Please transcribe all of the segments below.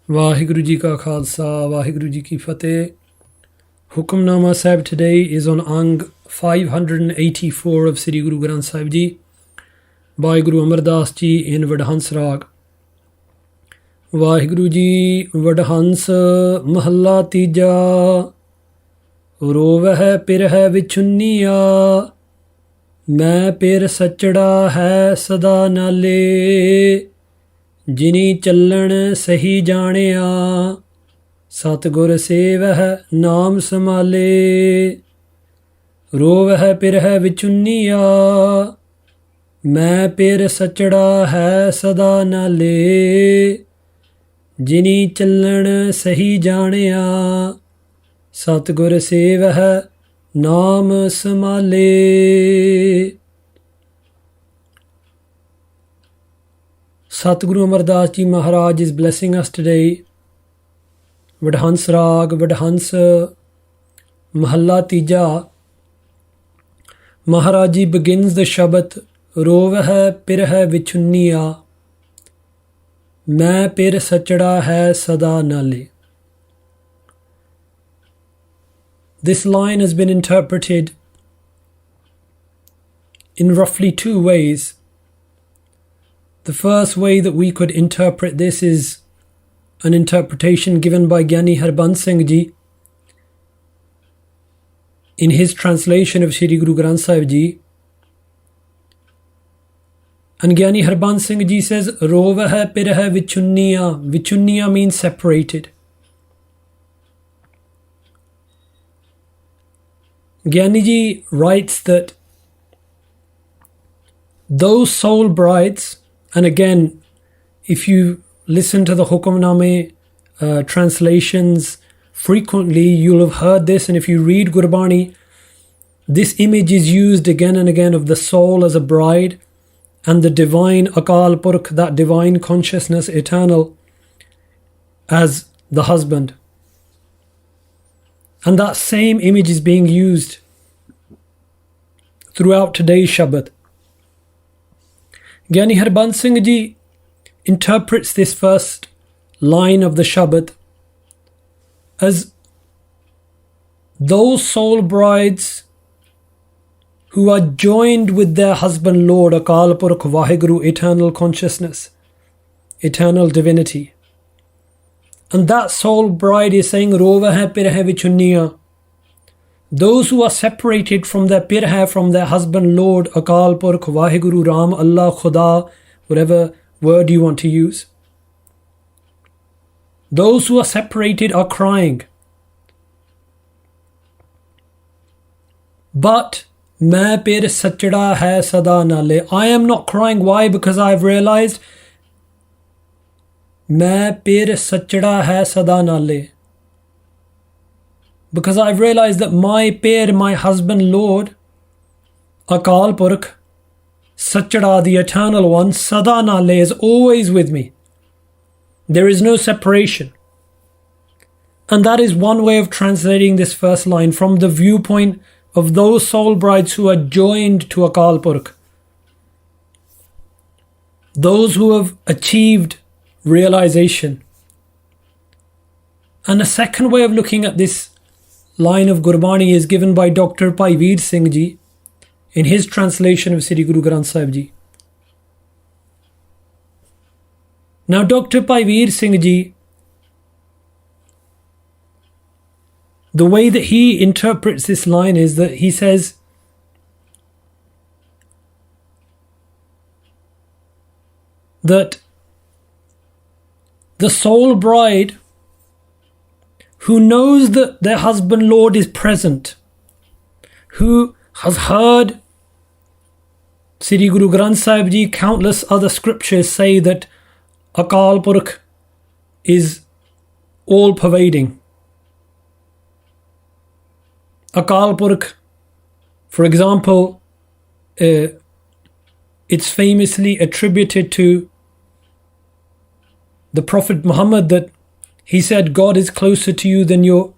Vaheguru Ji Ka Khalsa, Vaheguru Ji Ki Fateh. Hukamnama Sahib today is on Ang 584 of Sri Guru Granth Sahib Ji by Guru Amar Das Ji in WADAHANS Rag. Vaheguru Ji WADAHANS Mahalla Tija Roveh Pir hai Vichunniya Main Pir Sachda hai Sada Nale जिनी चलन सही जानिया सतगुर सेवह नाम संभाले रोवह पिर है विचुन्निया मैं पिर सचड़ा है सदा नाले जिनी चलन सही जानिया सतगुर सेवह नाम संभाले. Satguru Amar Das Ji Maharaj is blessing us today. WADAHANS Rag, WADAHANS Mahalla Tija. Maharaj Ji begins the Shabad, Rov hai pir hai vichunniya, Main pir sachda hai sada nale. This line has been interpreted in roughly two ways. The first way that we could interpret this is an interpretation given by Gyani Harbans Singh Ji in his translation of Shri Guru Granth Sahib Ji. And Gyani Harbans Singh Ji says, Rova hai pir hai vichunniya. Vichunniya means separated. Gyani Ji writes that those soul brides, and again, if you listen to the Hukamname translations frequently, you'll have heard this. And if you read Gurbani, this image is used again and again of the soul as a bride and the divine Akal Purkh, that divine consciousness, eternal, as the husband. And that same image is being used throughout today's Shabad. Gyani Harbans Singh Ji interprets this first line of the Shabad as those soul brides who are joined with their husband Lord Akal Purkh Vaheguru, eternal consciousness, eternal divinity. And that soul bride is saying, Rova hai pir hai vichunniya. Those who are separated from their pir hai, from their husband Lord Akal Purkh Vaheguru, Ram, Allah, Khuda, whatever word you want to use. Those who are separated are crying. But main pir sachda hai sada nale. I am not crying. Why? Because I've realized main pir sachda hai sada nale. Because I've realized that my pair, my husband, Lord, Akal Purkh, Sachda, the Eternal One, Sada Nale, is always with me. There is no separation. And that is one way of translating this first line from the viewpoint of those soul brides who are joined to Akal Purkh. Those who have achieved realization. And a second way of looking at this line of Gurbani is given by Dr. Bhai Veer Singh Ji in his translation of Sri Guru Granth Sahib Ji. Now Dr. Bhai Veer Singh Ji, the way that he interprets this line is that he says that the soul bride who knows that their husband Lord is present, who has heard Sri Guru Granth Sahib Ji, countless other scriptures say that Akal Purkh is all pervading. Akal Purkh, for example, it's famously attributed to the Prophet Muhammad that he said, God is closer to you than your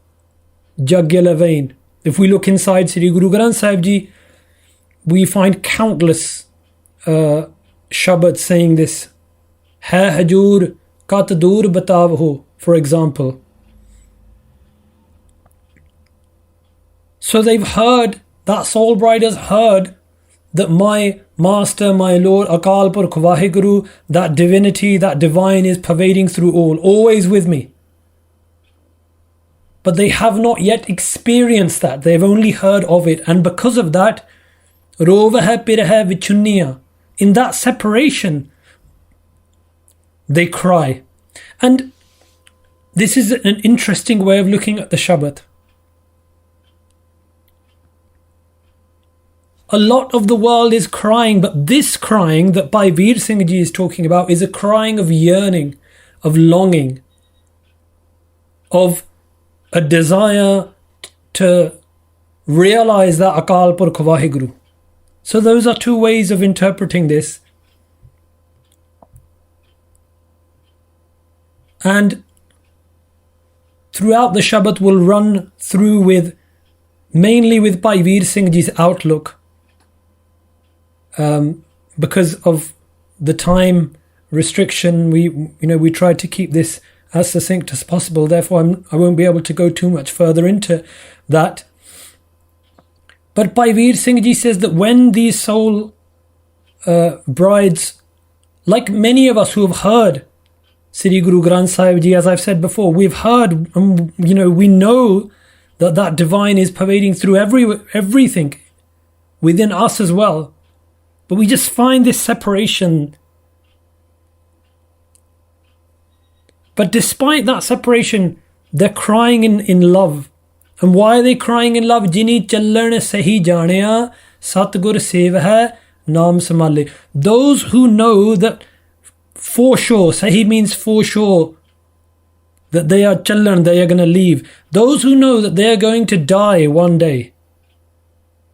Jagyala vein. If we look inside Sri Guru Granth Sahib Ji, we find countless Shabad saying this. Hai hajur kat dur batav ho. for example. So they've heard, that soul bride has heard that my master, my Lord, Akal Purkh Vaheguru, that divinity, that divine is pervading through all, always with me. But they have not yet experienced that. They've only heard of it. And because of that, Rova hai pir hai vichunniya, in that separation, they cry. And this is an interesting way of looking at the Shabad. A lot of the world is crying, but this crying that Bhai Veer Singh Ji is talking about is a crying of yearning, of longing, of a desire to realize that Akal Purkh Vaheguru. So those are two ways of interpreting this. And throughout the Shabad will run through with, mainly with Bhai Veer Singh Ji's outlook. Because of the time restriction, we tried to keep this as succinct as possible. Therefore, I won't be able to go too much further into that. But Bhai Veer Singh Ji says that when these soul brides, like many of us who have heard Sri Guru Granth Sahib Ji, as I've said before, we've heard, we know that that divine is pervading through everything within us as well. But we just find this separation. But despite that separation, they're crying in love. And why are they crying in love? Jini challan sahi janeya, Satgur sev hai, Naam samale. Those who know that for sure, sahi means for sure, that they are challan, they are going to leave. Those who know that they are going to die one day,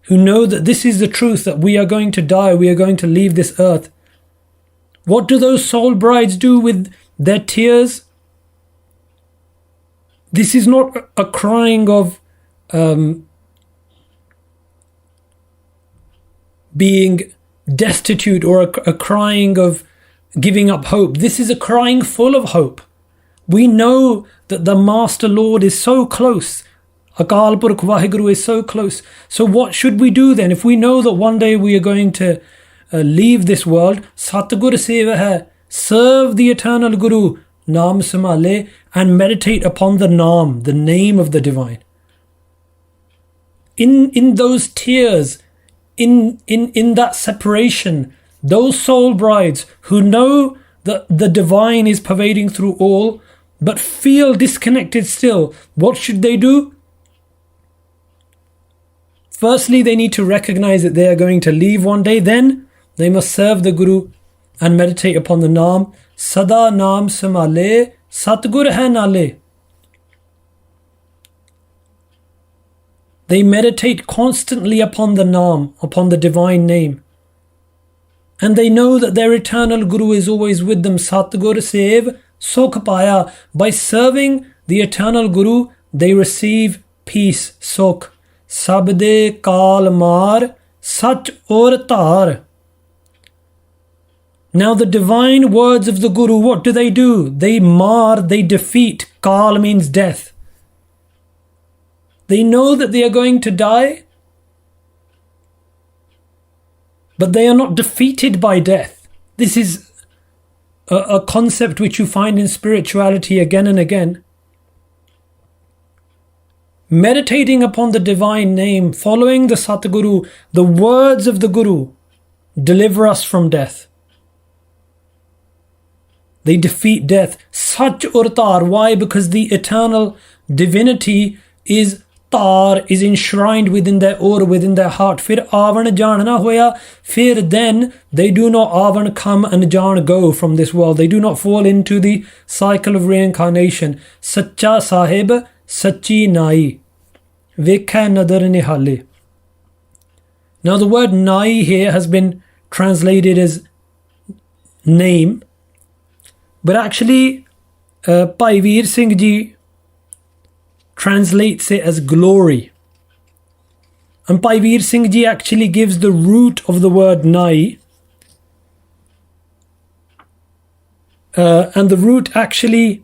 who know that this is the truth, that we are going to die, we are going to leave this earth. What do those soul brides do with their tears? This is not a crying of being destitute or a crying of giving up hope. This is a crying full of hope. We know that the Master Lord is so close. Akal Purkh Vaheguru is so close. So what should we do then? If we know that one day we are going to leave this world, Satgur Seva hai, serve the eternal Guru, Naam Samale, and meditate upon the Naam, the name of the divine. In those tears, in that separation, those soul brides who know that the divine is pervading through all, but feel disconnected still, what should they do? Firstly, they need to recognize that they are going to leave one day. Then they must serve the Guru and meditate upon the Naam. Sada Naam Samale, Satgur hai Nale. They meditate constantly upon the Naam, upon the divine name. And they know that their eternal Guru is always with them. Satgur Sev Sukh Paya. By serving the eternal Guru, they receive peace, Sukh. Sabde Kal Mar Sach Aur Tar. Now the divine words of the Guru, what do? They mar, they defeat. Kal means death. They know that they are going to die, but they are not defeated by death. This is a concept which you find in spirituality again and again. Meditating upon the divine name, following the Satguru, the words of the Guru, deliver us from death. They defeat death. Sach ur tar. Why? Because the eternal divinity is tar, is enshrined within their aura, within their heart. Fir avan jaan na hoya. Fir then they do not avan come and jaan go from this world. They do not fall into the cycle of reincarnation. Sacha sahib, sachi nai. Vekha nadar nihale. Now the word nai here has been translated as name, but actually Bhai Veer Singh Ji translates it as glory. And Bhai Veer Singh Ji actually gives the root of the word nai. And the root actually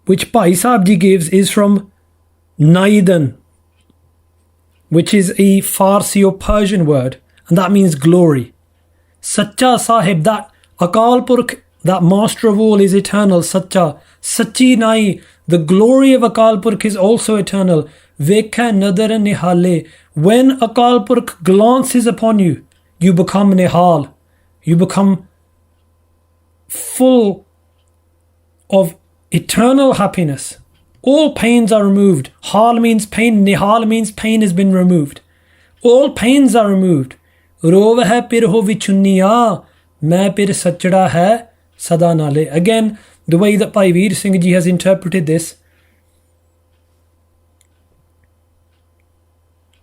which Bhai Sahib Ji gives is from Naidan, which is a Farsi or Persian word, and that means glory. Sacha Sahib, that Akal Purkh, that master of all, is eternal. Sacha, Sachi Nai, the glory of Akal Purkh is also eternal. Vekha Nadar Nihale, when Akal Purkh glances upon you, you become Nihal, you become full of eternal happiness. All pains are removed. Hal means pain, Nihal means pain has been removed. All pains are removed. Rov hai pir ho vichunniya, main pir sachda hai sada nale. Again, the way that Bhai Veer Singh Ji has interpreted this,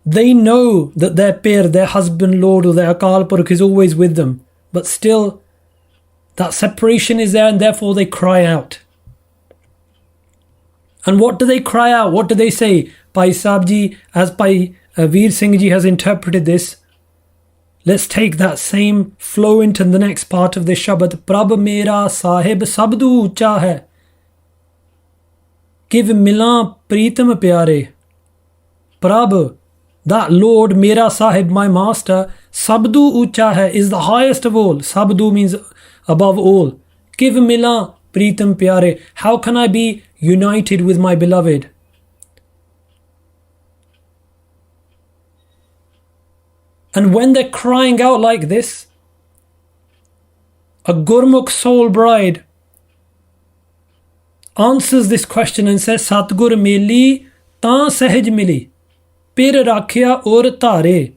they know that their pir, their husband, Lord, or their Akal Purkh is always with them, but still that separation is there, and therefore they cry out. And what do they cry out? What do they say? Bhai Sahib Ji, as Bhai Veer Singh Ji has interpreted this, let's take that same flow into the next part of this Shabad. Prabh mera sahib sabdu ucha hai, Kiv milan pritam pyare. Prabh, that Lord, mera sahib, my master, sabdu ucha hai, is the highest of all. Sabdu means above all. Kiv milan pritam pyare, how can I be united with my beloved? And when they're crying out like this, a Gurmukh soul bride answers this question and says, Satgur mili ta sahaj mili, pir rakhya aur tare.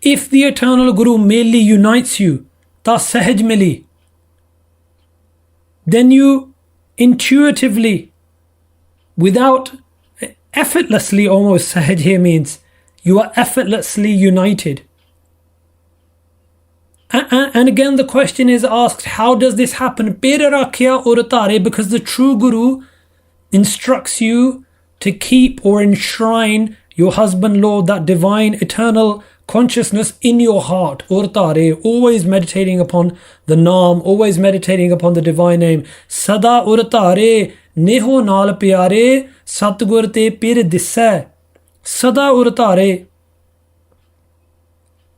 If the eternal Guru merely unites you, ta sahaj mili, then you intuitively, without, effortlessly almost, sahaj here means, you are effortlessly united. And again the question is asked, how does this happen? Because the true Guru instructs you to keep or enshrine your husband, Lord, that divine eternal consciousness in your heart. Always meditating upon the Naam, always meditating upon the divine name. Sada urtare neho nal pyare satgur te pir disse. Sada urtare.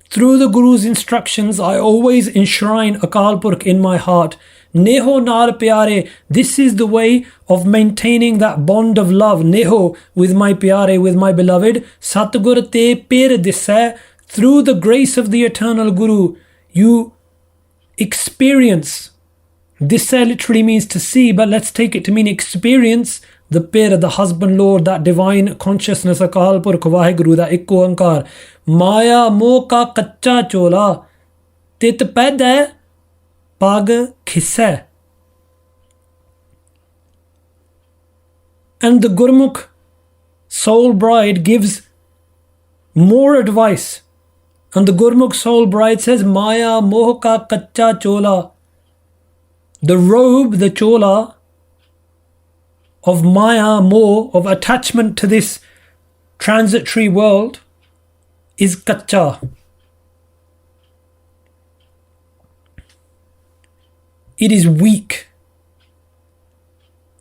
Through the Guru's instructions, I always enshrine Akal Purkh in my heart. Neho nal pyare. This is the way of maintaining that bond of love. Neho, with my pyare, with my beloved. Satgur te pir disse. Through the grace of the eternal Guru, you experience. Disse literally means to see, but let's take it to mean experience. The pir, the husband, Lord, that divine consciousness, Akal Purkh Vaheguru, that Ikko Ankar. Maya mo ka kacha chola, tit paid pag khisse. And the Gurmukh soul bride gives more advice. And the Gurmukh soul bride says, Maya moh ka kacha chola. The robe, the chola, of Maya, more of attachment to this transitory world, is kacha. It is weak.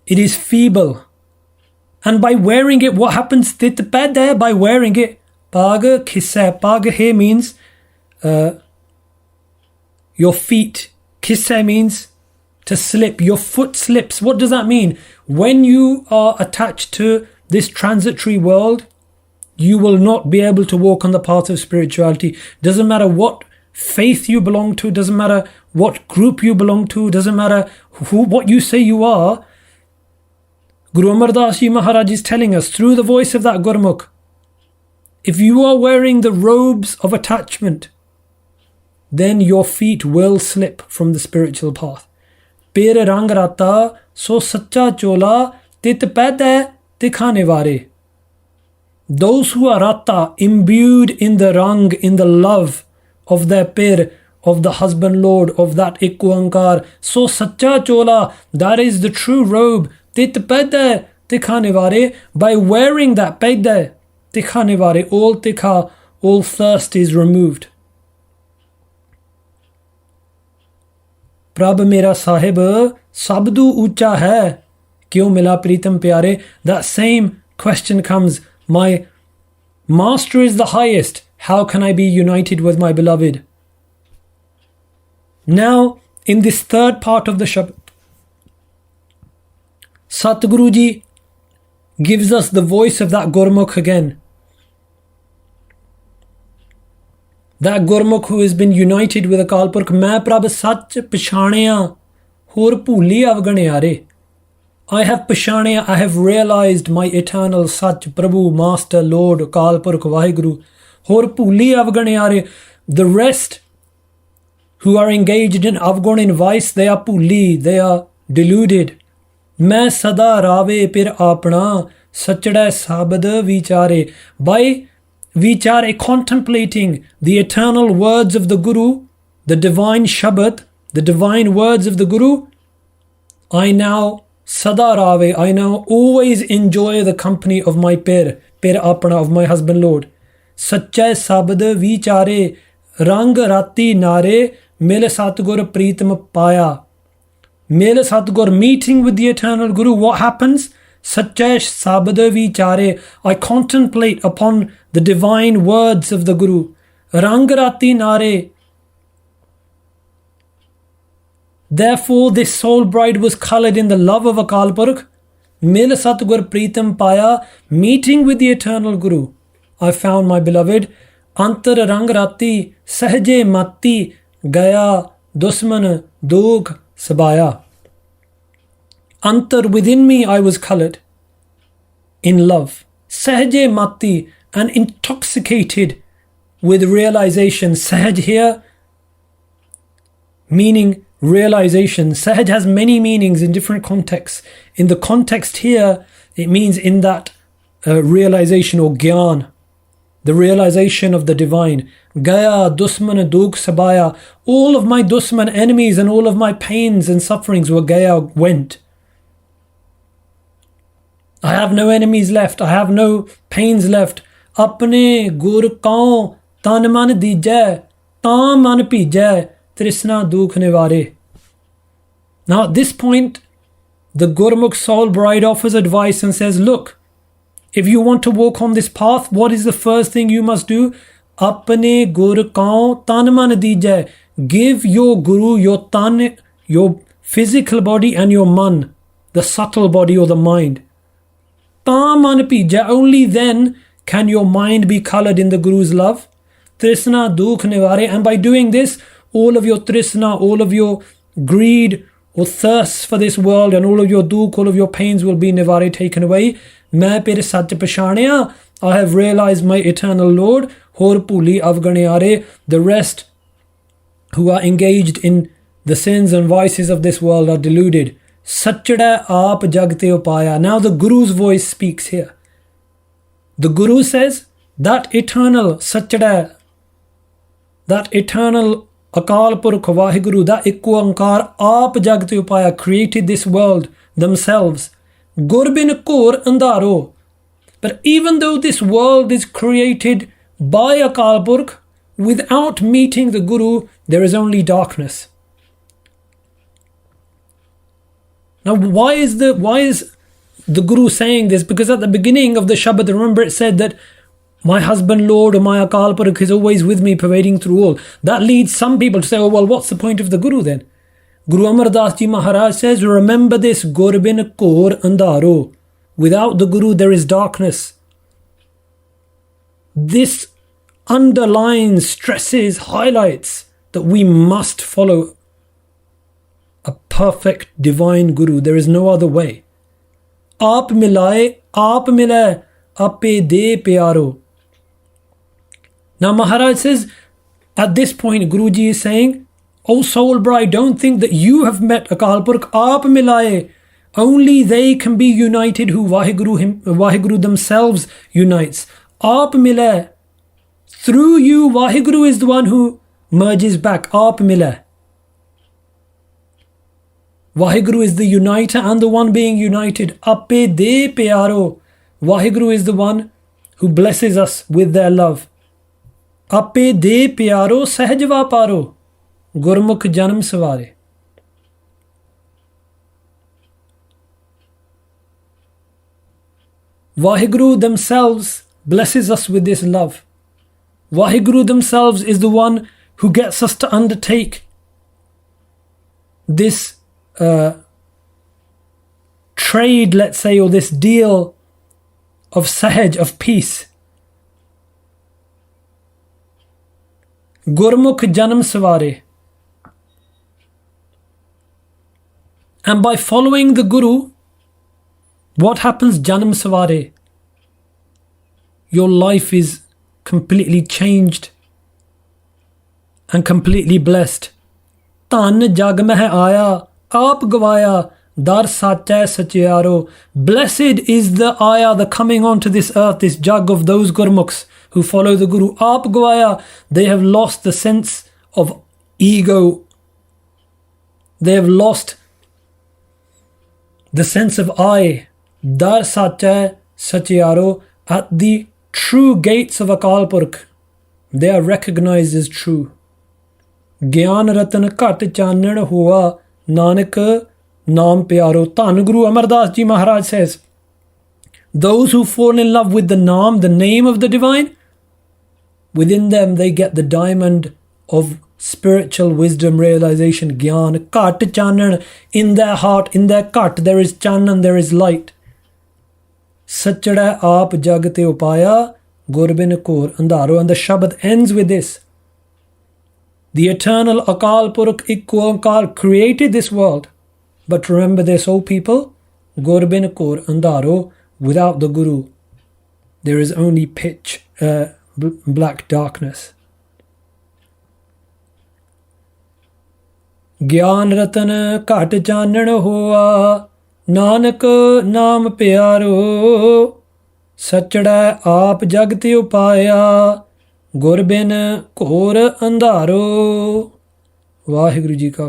It is feeble. And by wearing it, what happens? By wearing it, pag khisse. Pag here means your feet. Khisse means to slip. Your foot slips. What does that mean? When you are attached to this transitory world, you will not be able to walk on the path of spirituality. Doesn't matter what faith you belong to, doesn't matter what group you belong to, doesn't matter what you say you are. Guru Amar Das Ji Maharaj is telling us through the voice of that Gurmukh, if you are wearing the robes of attachment, then your feet will slip from the spiritual path. Pere rang rata so sacha chola tit paida dikhane ware. Those who are rata, imbued in the rang, in the love of their pir, of the husband Lord, of that Ikku Ankar, so sacha chola, that is the true robe. Tit paida dikhane ware. By wearing that paida dikhane ware, all tikha, all thirst is removed. प्रभ मेरा साहिब सबदू ऊंचा है, क्यों मिला प्रीतम प्यारे? That same question comes, my master is the highest, how can I be united with my beloved? Now, in this third part of the Shabad, Satguru Ji gives us the voice of that Gurmukh again. That Gurmukh who has been united with Akal Purkh. मैं प्रभ सच पछाणिया होर भूली अवगणियारे. I have pashaniya, I have realized my eternal Sach, Prabhu, Master, Lord, Akal Purkh, Vaheguru. Hor bhuli avganiyare. The rest who are engaged in avgun in vice, they are bhuli, they are deluded. Main sada rave pir apna, sachda sabad vichare. By vichare, contemplating the eternal words of the Guru, the divine Shabad, the divine words of the Guru, I now Sada Rave, I now always enjoy the company of my Pir Apna, of my husband Lord. Sache Sabad Vichare, Rang Rati Nare, Mele Satgur Pritam Paya. Mele Satgur, meeting with the eternal Guru, what happens? Sache Sabad Vichare, I contemplate upon the divine words of the Guru. Rang Rati Nare. Therefore, this soul bride was coloured in the love of Akal Purkh. Mil Satgur Pritam Paya, meeting with the eternal Guru. I found my beloved. Antar Rang Rati, Sahje Mati, Gaya, Dusman, Dog, Sabaya. Antar, within me I was coloured in love. Sahje Mati, and intoxicated with realization. Sahaj here, meaning realization. Sahaj has many meanings in different contexts. In the context here, it means in that realization or gyan, the realization of the divine. Gaya, Dusman, Dug, Sabaya. All of my Dusman enemies and all of my pains and sufferings were Gaya, went. I have no enemies left. I have no pains left. Apne gur kaun tan man dijai, tan man pijai. Trisna dukh nivare. Now at this point, the Gurmukh soul bride offers advice and says, look, if you want to walk on this path, what is the first thing you must do? Apne gur kaun tan man dijai. Give your Guru your tan, your physical body, and your man, the subtle body or the mind. Tan man pijai. Only then can your mind be coloured in the Guru's love. Trisna dukh nivare. And by doing this, all of your trisna, all of your greed or thirst for this world, and all of your dukh, all of your pains will be nivare, taken away. Main pir sach pashaniya, I have realized my eternal Lord. Hor puli avganiyare. The rest who are engaged in the sins and vices of this world are deluded. Sachda aap jagte upaya. Now the Guru's voice speaks here. The Guru says that eternal Sachda, that eternal Akal Purkh Vaheguru, that Ikku Aap Jagte Upaya, created this world themselves. Gurbin Kor Andaro. But even though this world is created by Akal Purkh, without meeting the Guru, there is only darkness. Now why is the Guru saying this? Because at the beginning of the Shabad, remember it said that my husband Lord or my Akal Purkh is always with me, pervading through all. That leads some people to say, oh well, what's the point of the Guru then? Guru Amar Das Ji Maharaj says, remember this, Gurbin Kor Andaro. Without the Guru there is darkness. This underlines, stresses, highlights that we must follow a perfect divine Guru. There is no other way. Aap milaye, aap milaye, ape de pyaro. Now Maharaj says, at this point Guruji is saying, O soul bride, don't think that you have met Akal Purkh. Aap milaye. Only they can be united who Vaheguru themselves unites. Aap milaye. Through you, Vaheguru is the one who merges back. Aap milaye. Vaheguru is the uniter and the one being united. Ape de pyaro. Vaheguru is the one who blesses us with their love. Ape de pyaro sahajva paro. Gurmukh janam savare. Waheguru themselves blesses us with this love. Waheguru themselves is the one who gets us to undertake this trade, let's say, or this deal of sahaj, of peace. Gurmukh janam savare. And by following the Guru, what happens? Janam savare. Your life is completely changed and completely blessed. Tan jag meh aaya, aap gavaya, dar sacha sachiaro. Blessed is the ayah, the coming onto this earth, this jug of those Gurmukhs who follow the Guru. Aap gavaya, they have lost the sense of ego. They have lost the sense of I. Dar sacha sachiaro. At the true gates of Akal Purkh, they are recognized as true. Gyan ratan ghat chanan hua, Nanak Naam pyaro. Dhan Guru Amar Das Ji Maharaj says, those who fall in love with the Naam, the name of the divine, within them they get the diamond of spiritual wisdom realization. Gyan ghat chanan. In their heart, in their ghat, there is chanan, there is light. Sachada aap jagate upaya, gurbin kor andaro. And the Shabad ends with this. The eternal Akal Purkh Ikko Onkar created this world. But remember this, O people, gurbin kor andaro, without the Guru, there is only pitch, black darkness. Gyan ratan ghat chanan hoa, Nanak Naam pyaro. Sachda aap jagte upaya, gurbin kor andaro. Waheguru Ji ka